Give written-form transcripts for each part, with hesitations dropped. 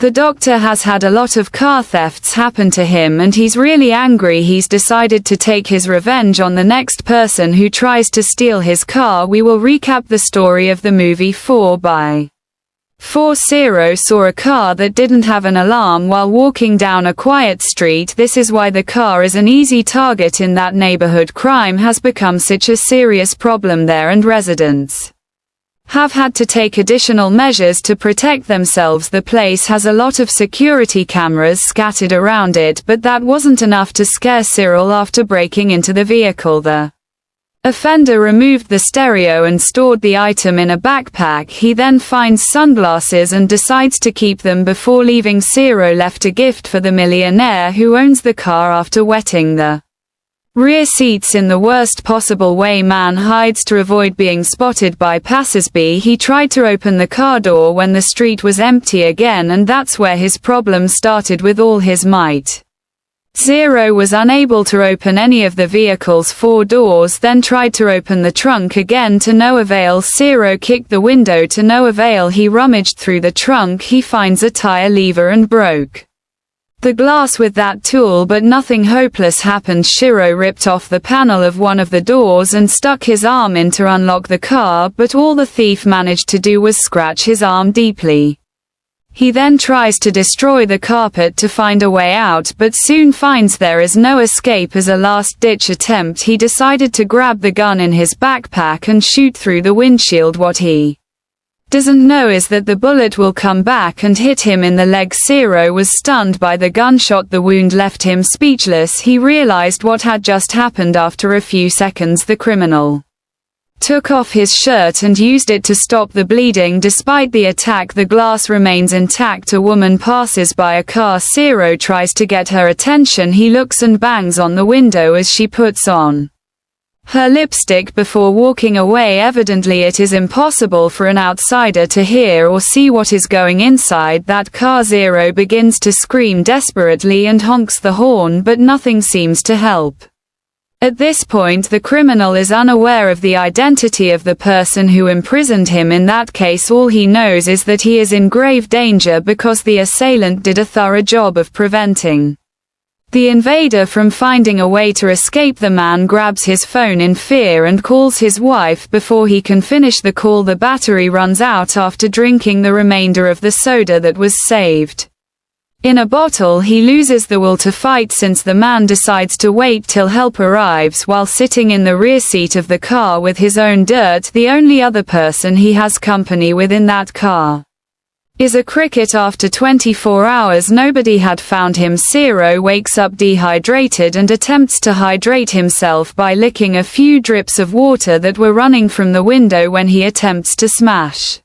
The doctor has had a lot of car thefts happen to him and he's really angry. He's decided to take his revenge on the next person who tries to steal his car. We will recap the story of the movie 4x4. Ciro saw a car that didn't have an alarm while walking down a quiet street. This is why the car is an easy target in that neighborhood. Crime has become such a serious problem there and residents have had to take additional measures to protect themselves. The place has a lot of security cameras scattered around it, but that wasn't enough to scare Cyril. After breaking into the vehicle, the offender removed the stereo and stored the item in a backpack. He then finds sunglasses and decides to keep them. Before leaving, Ciro left a gift for the millionaire who owns the car. After wetting the rear seats in the worst possible way, man hides to avoid being spotted by passersby. He tried to open the car door when the street was empty again, and that's where his problem started. With all his might, Ciro was unable to open any of the vehicle's 4 doors, then tried to open the trunk again to no avail. Ciro kicked the window to no avail. He rummaged through the trunk. He finds a tire lever and broke the glass with that tool, but nothing hopeless happened. Ciro ripped off the panel of one of the doors and stuck his arm in to unlock the car, but all the thief managed to do was scratch his arm deeply. He then tries to destroy the carpet to find a way out, but soon finds there is no escape. As a last-ditch attempt, he decided to grab the gun in his backpack and shoot through the windshield. What he doesn't know is that the bullet will come back and hit him in the leg. Ciro was stunned by the gunshot. The wound left him speechless. He realized what had just happened. After a few seconds, the criminal took off his shirt and used it to stop the bleeding. Despite the attack, the glass remains intact. A woman passes by a car. Ciro tries to get her attention. He looks and bangs on the window as she puts on her lipstick before walking away. Evidently it is impossible for an outsider to hear or see what is going inside that car. Ciro begins to scream desperately and honks the horn, but nothing seems to help. At this point, the criminal is unaware of the identity of the person who imprisoned him. In that case, all he knows is that he is in grave danger because the assailant did a thorough job of preventing the invader from finding a way to escape. The man grabs his phone in fear and calls his wife. Before he can finish the call, the battery runs out after drinking the remainder of the soda that was saved in a bottle. He loses the will to fight since the man decides to wait till help arrives. While sitting in the rear seat of the car with his own dirt, the only other person he has company with in that car is a cricket. After 24 hours, nobody had found him. Ciro wakes up dehydrated and attempts to hydrate himself by licking a few drips of water that were running from the window. When he attempts to smash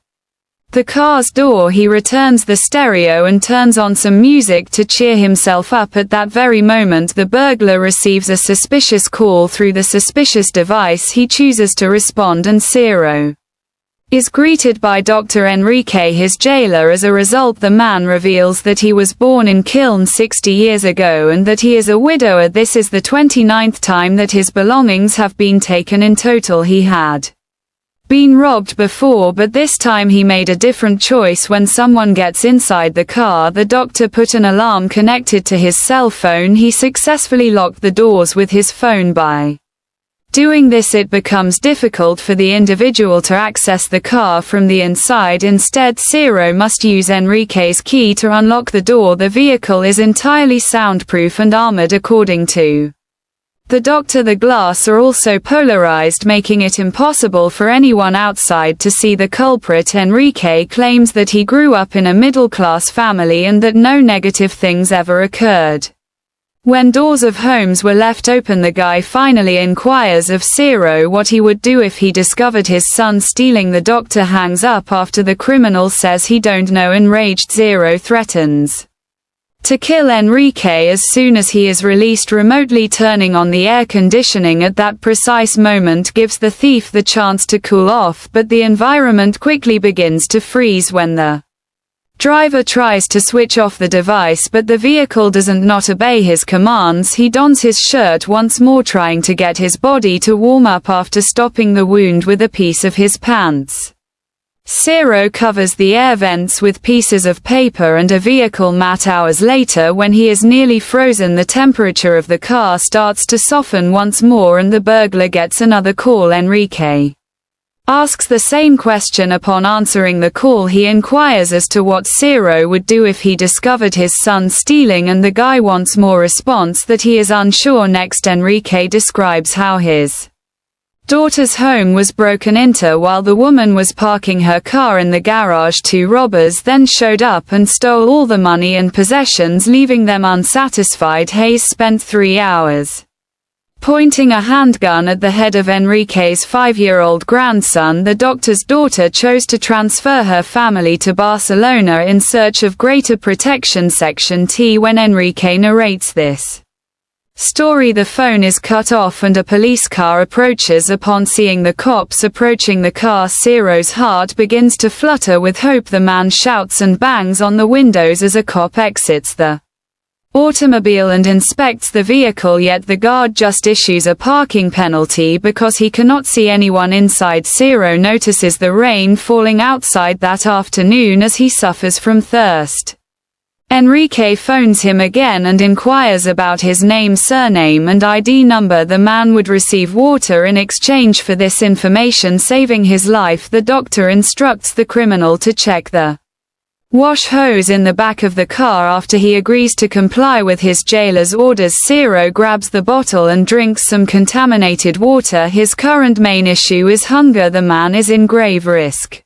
the car's door, he returns the stereo and turns on some music to cheer himself up. At that very moment, the burglar receives a suspicious call through the suspicious device. He chooses to respond and Ciro is greeted by Dr. Enrique, his jailer. As a result, the man reveals that he was born in Kiln 60 years ago and that he is a widower. This is the 29th time that his belongings have been taken. In total, he had been robbed before, but this time he made a different choice. When someone gets inside the car, the doctor put an alarm connected to his cell phone. He successfully locked the doors with his phone. By doing this, it becomes difficult for the individual to access the car from the inside. Instead, Ciro must use Enrique's key to unlock the door. The vehicle is entirely soundproof and armored. According to the doctor, the glass are also polarized, making it impossible for anyone outside to see the culprit. Enrique claims that he grew up in a middle-class family and that no negative things ever occurred. When doors of homes were left open, the guy finally inquires of Ciro what he would do if he discovered his son stealing. The doctor hangs up after the criminal says he don't know. Enraged, Ciro threatens to kill Enrique as soon as he is released. Remotely turning on the air conditioning at that precise moment gives the thief the chance to cool off, but the environment quickly begins to freeze when the driver tries to switch off the device, but the vehicle doesn't not obey his commands. He dons his shirt once more, trying to get his body to warm up after stopping the wound with a piece of his pants. Ciro covers the air vents with pieces of paper and a vehicle mat. Hours later, when he is nearly frozen, the temperature of the car starts to soften once more and the burglar gets another call. Enrique asks the same question. Upon answering the call, he inquires as to what Ciro would do if he discovered his son stealing, and the guy wants more response that he is unsure. Next, Enrique describes how his daughter's home was broken into while the woman was parking her car in the garage. 2 robbers then showed up and stole all the money and possessions, leaving them unsatisfied. Hayes spent 3 hours pointing a handgun at the head of Enrique's 5-year-old grandson. The doctor's daughter chose to transfer her family to Barcelona in search of greater protection. Section T. When Enrique narrates this story, the phone is cut off and a police car approaches. Upon seeing the cops approaching the car, Ciro's heart begins to flutter with hope. The man shouts and bangs on the windows as a cop exits the automobile and inspects the vehicle, yet the guard just issues a parking penalty because he cannot see anyone inside. Ciro notices the rain falling outside that afternoon as he suffers from thirst. Enrique phones him again and inquires about his name, surname, and ID number. The man would receive water in exchange for this information, saving his life. The doctor instructs the criminal to check the wash hose in the back of the car. After he agrees to comply with his jailer's orders, Ciro grabs the bottle and drinks some contaminated water. His current main issue is hunger. The man is in grave risk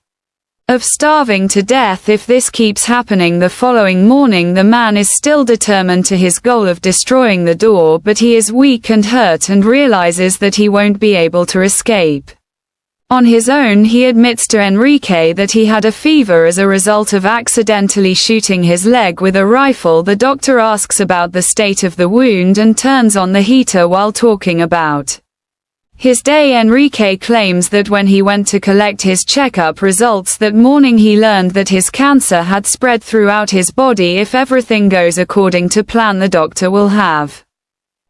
of starving to death if this keeps happening. The following morning, the man is still determined to his goal of destroying the door, but he is weak and hurt and realizes that he won't be able to escape on his own. He admits to Enrique that he had a fever as a result of accidentally shooting his leg with a rifle. The doctor asks about the state of the wound and turns on the heater while talking about his day. Enrique claims that when he went to collect his checkup results that morning, he learned that his cancer had spread throughout his body. If everything goes according to plan, the doctor will have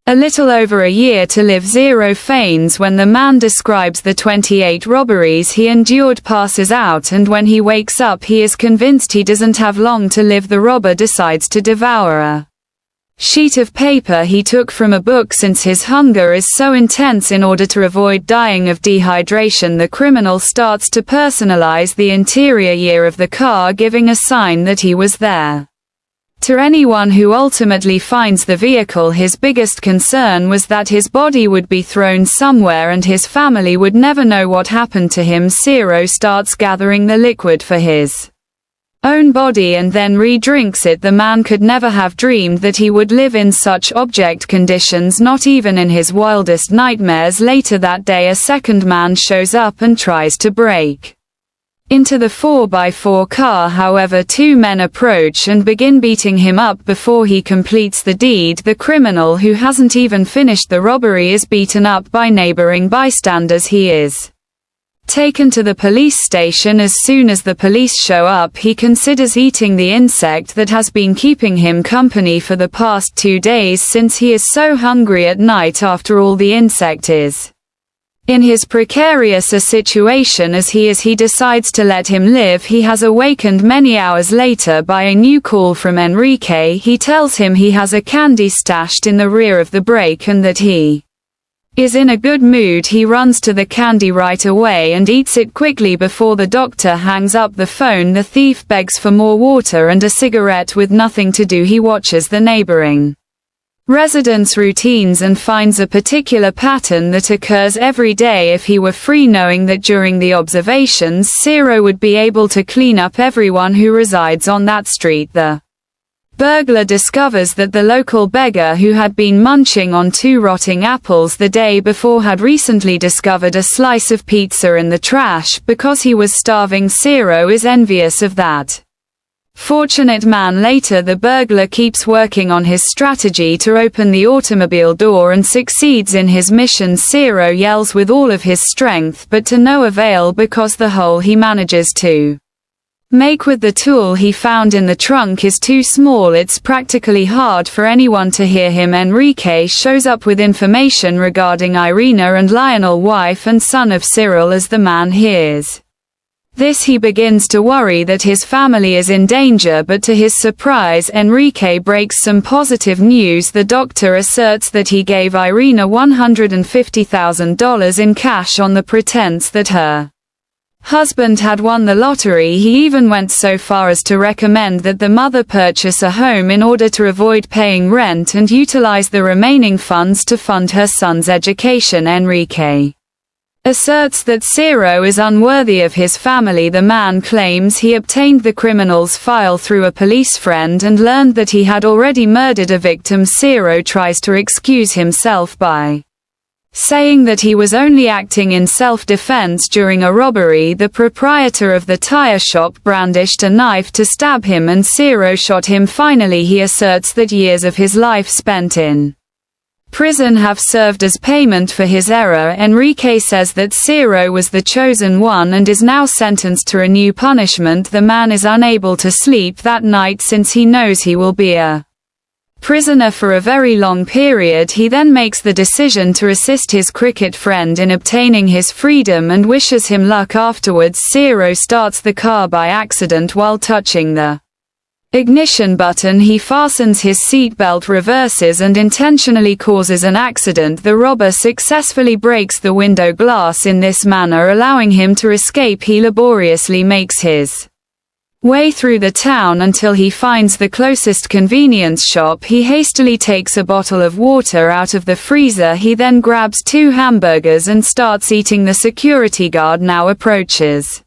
a little over a year to live. Ciro feigns when the man describes the 28 robberies he endured, passes out, and when he wakes up he is convinced he doesn't have long to live. The robber decides to devour a sheet of paper he took from a book since his hunger is so intense. In order to avoid dying of dehydration, the criminal starts to personalize the interior year of the car, giving a sign that he was there. To anyone who ultimately finds the vehicle, his biggest concern was that his body would be thrown somewhere and his family would never know what happened to him. Ciro starts gathering the liquid for his own body and then re-drinks it. The man could never have dreamed that he would live in such abject conditions, not even in his wildest nightmares. Later that day, a second man shows up and tries to break into the 4x4 car. However, 2 men approach and begin beating him up before he completes the deed. The criminal, who hasn't even finished the robbery, is beaten up by neighboring bystanders. He is taken to the police station. As soon as the police show up, he considers eating the insect that has been keeping him company for the past 2 days, since he is so hungry at night. After all, the insect is in his precarious a situation as he is, he decides to let him live. He has awakened many hours later by a new call from Enrique. He tells him he has a candy stashed in the rear of the brake and that he is in a good mood. He runs to the candy right away and eats it quickly before the doctor hangs up the phone. The thief begs for more water and a cigarette. With nothing to do, he watches the neighboring residents' routines and finds a particular pattern that occurs every day. If he were free, knowing that during the observations Ciro would be able to clean up everyone who resides on that street. The burglar discovers that the local beggar who had been munching on 2 rotting apples the day before had recently discovered a slice of pizza in the trash. Because he was starving, Ciro is envious of that fortunate man. Later, the burglar keeps working on his strategy to open the automobile door and succeeds in his mission. Ciro yells with all of his strength, but to no avail, because the hole he manages to make with the tool he found in the trunk is too small. It's practically hard for anyone to hear him. Enrique shows up with information regarding Irina and Lionel, wife and son of Cyril. As the man hears This he begins to worry that his family is in danger, but to his surprise Enrique breaks some positive news. The doctor asserts that he gave Irina $150,000 in cash on the pretense that her husband had won the lottery. He even went so far as to recommend that the mother purchase a home in order to avoid paying rent and utilize the remaining funds to fund her son's education. Enrique asserts that Ciro is unworthy of his family. The man claims he obtained the criminal's file through a police friend and learned that he had already murdered a victim. Ciro tries to excuse himself by saying that he was only acting in self-defense during a robbery. The proprietor of the tire shop brandished a knife to stab him and Ciro shot him. Finally, he asserts that years of his life spent in prison have served as payment for his error. Enrique says that Ciro was the chosen one and is now sentenced to a new punishment. The man is unable to sleep that night since he knows he will be a prisoner for a very long period. He then makes the decision to assist his cricket friend in obtaining his freedom and wishes him luck afterwards. Ciro starts the car by accident while touching the ignition button. He fastens his seatbelt, reverses and intentionally causes an accident. The robber successfully breaks the window glass in this manner, allowing him to escape. He laboriously makes his way through the town until he finds the closest convenience shop. He hastily takes a bottle of water out of the freezer. He then grabs 2 hamburgers and starts eating. The security guard now approaches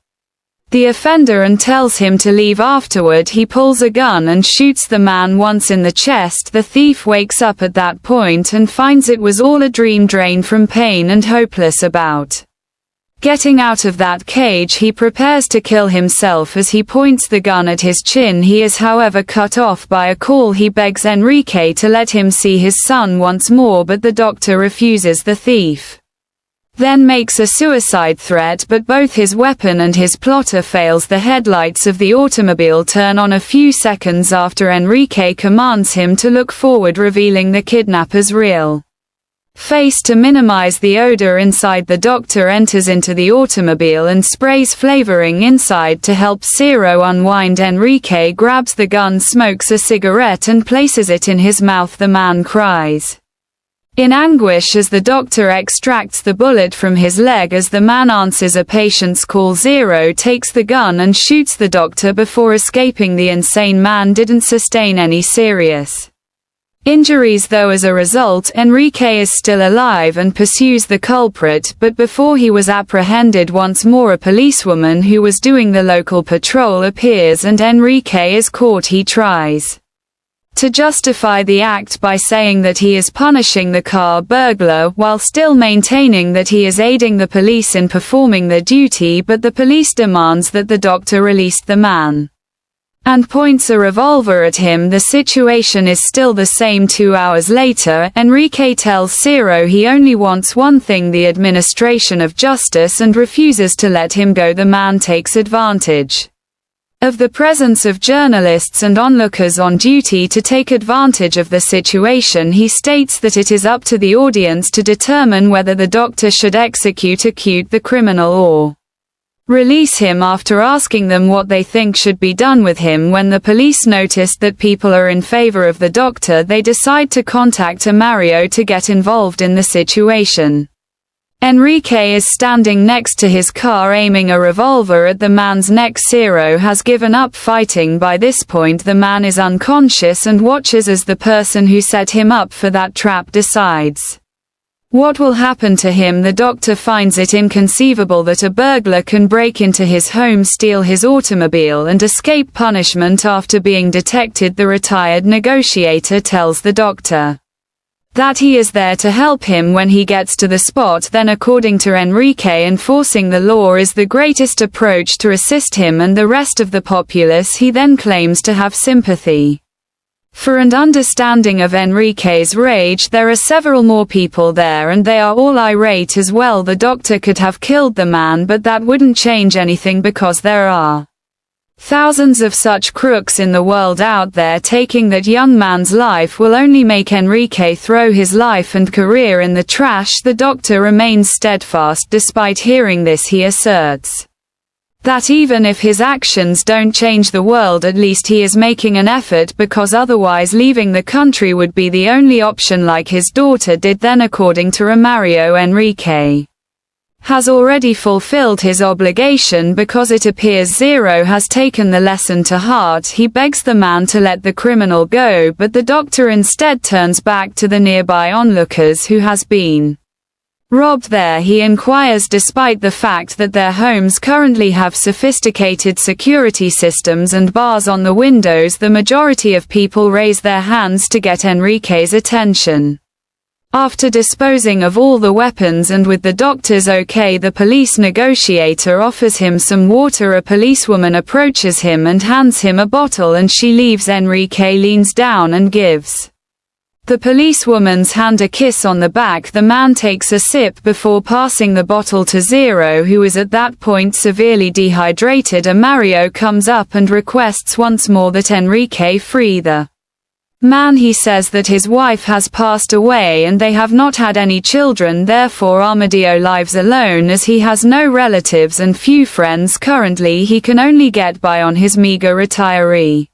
the offender and tells him to leave. Afterward, he pulls a gun and shoots the man once in the chest. The thief wakes up at that point and finds it was all a dream. Drained from pain and hopeless about getting out of that cage, he prepares to kill himself as he points the gun at his chin. He is however cut off by a call. He begs Enrique to let him see his son once more, but the doctor refuses. The thief then makes a suicide threat, but both his weapon and his plotter fails. The headlights of the automobile turn on a few seconds after Enrique commands him to look forward, revealing the kidnapper's real face to minimize the odor inside. The doctor enters into the automobile and sprays flavoring inside to help Ciro unwind. Enrique grabs the gun, smokes a cigarette and places it in his mouth. The man cries in anguish as the doctor extracts the bullet from his leg. As the man answers a patient's call, Ciro takes the gun and shoots the doctor before escaping. The insane man didn't sustain any serious injuries though. As a result, Enrique is still alive and pursues the culprit, but before he was apprehended once more, a policewoman who was doing the local patrol appears and Enrique is caught. He tries to justify the act by saying that he is punishing the car burglar, while still maintaining that he is aiding the police in performing their duty, but the police demands that the doctor release the man and points a revolver at him. The situation is still the same 2 hours later. Enrique tells Ciro he only wants one thing, the administration of justice, and refuses to let him go. The man takes advantage of the presence of journalists and onlookers on duty to take advantage of the situation. He states that it is up to the audience to determine whether the doctor should execute the criminal or release him. After asking them what they think should be done with him, when the police noticed that people are in favor of the doctor, they decide to contact Mario to get involved in the situation. Enrique is standing next to his car aiming a revolver at the man's neck. Ciro has given up fighting by this point. The man is unconscious and watches as the person who set him up for that trap decides what will happen to him. The doctor finds it inconceivable that a burglar can break into his home, steal his automobile and escape punishment after being detected. The retired negotiator tells the doctor that he is there to help him when he gets to the spot. Then, according to Enrique, enforcing the law is the greatest approach to assist him and the rest of the populace. He then claims to have sympathy for and understanding of Enrique's rage. There are several more people there and they are all irate as well. The doctor could have killed the man, but that wouldn't change anything because there are thousands of such crooks in the world out there. Taking that young man's life will only make Enrique throw his life and career in the trash. The doctor remains steadfast despite hearing this. He asserts That even if his actions don't change the world, at least he is making an effort, because otherwise leaving the country would be the only option, like his daughter did then. According to Romario, Enrique has already fulfilled his obligation because it appears Ciro has taken the lesson to heart. He begs the man to let the criminal go, but the doctor instead turns back to the nearby onlookers who has been robbed there. He inquires, despite the fact that their homes currently have sophisticated security systems and bars on the windows, the majority of people raise their hands to get Enrique's attention. After disposing of all the weapons and with the doctor's okay, the police negotiator offers him some water. A policewoman approaches him and hands him a bottle, and she leaves. Enrique leans down and gives the policewoman's hand a kiss on the back. The man takes a sip before passing the bottle to Ciro, who is at that point severely dehydrated. Mario comes up and requests once more that Enrique free the man. He says that his wife has passed away and they have not had any children, therefore Armadillo lives alone as he has no relatives and few friends. Currently he can only get by on his meager retiree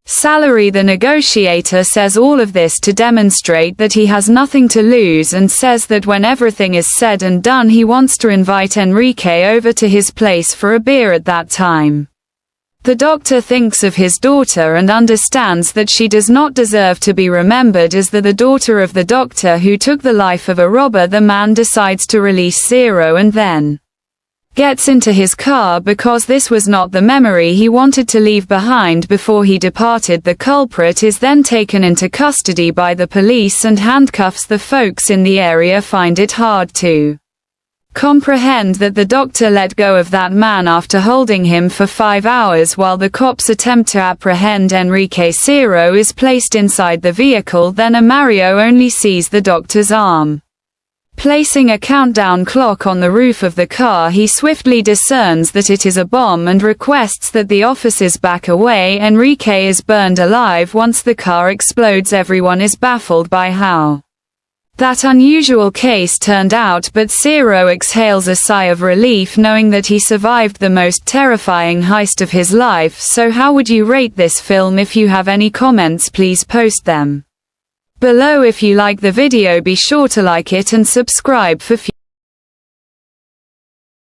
salary. The negotiator says all of this to demonstrate that he has nothing to lose, and says that when everything is said and done he wants to invite Enrique over to his place for a beer at that time. The doctor thinks of his daughter and understands that she does not deserve to be remembered as the daughter of the doctor who took the life of a robber. The man decides to release Ciro and then gets into his car because this was not the memory he wanted to leave behind before he departed. The culprit is then taken into custody by the police and handcuffs. The folks in the area find it hard to comprehend that the doctor let go of that man after holding him for 5 hours while the cops attempt to apprehend Enrique. Ciro is placed inside the vehicle, then Mario only sees the doctor's arm. Placing a countdown clock on the roof of the car, he swiftly discerns that it is a bomb and requests that the officers back away. Enrique is burned alive once the car explodes. Everyone is baffled by how that unusual case turned out, but Ciro exhales a sigh of relief knowing that he survived the most terrifying heist of his life. So how would you rate this film? If you have any comments, please post them below. If you like the video, be sure to like it and subscribe for future